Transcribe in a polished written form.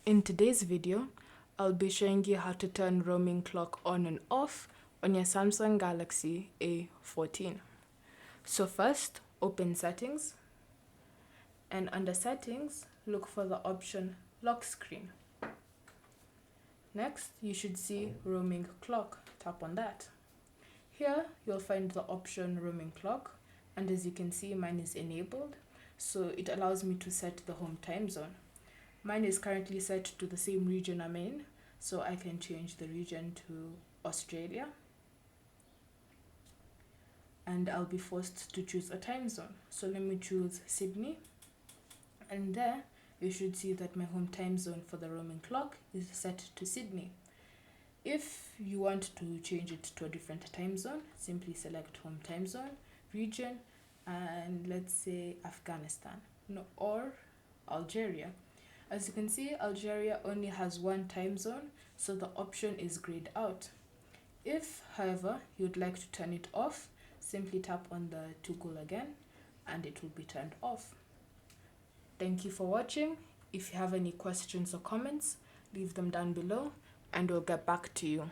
In today's video, I'll be showing you how to turn roaming clock on and off on your Samsung Galaxy A14. So first, open settings, and under settings, look for the option lock screen. Next, you should see roaming clock. Tap on that. Here, you'll find the option roaming clock, and as you can see, mine is enabled, so it allows me to set the home time zone. Mine is currently set to the same region I'm in, so I can change the region to Australia. And I'll be forced to choose a time zone. So let me choose Sydney. And there, you should see that my home time zone for the roaming clock is set to Sydney. If you want to change it to a different time zone, simply select home time zone, region, and let's say Afghanistan, or Algeria. As you can see, Algeria only has one time zone, so the option is grayed out. If, however, you'd like to turn it off, simply tap on the toggle again, and it will be turned off. Thank you for watching. If you have any questions or comments, leave them down below, and we'll get back to you.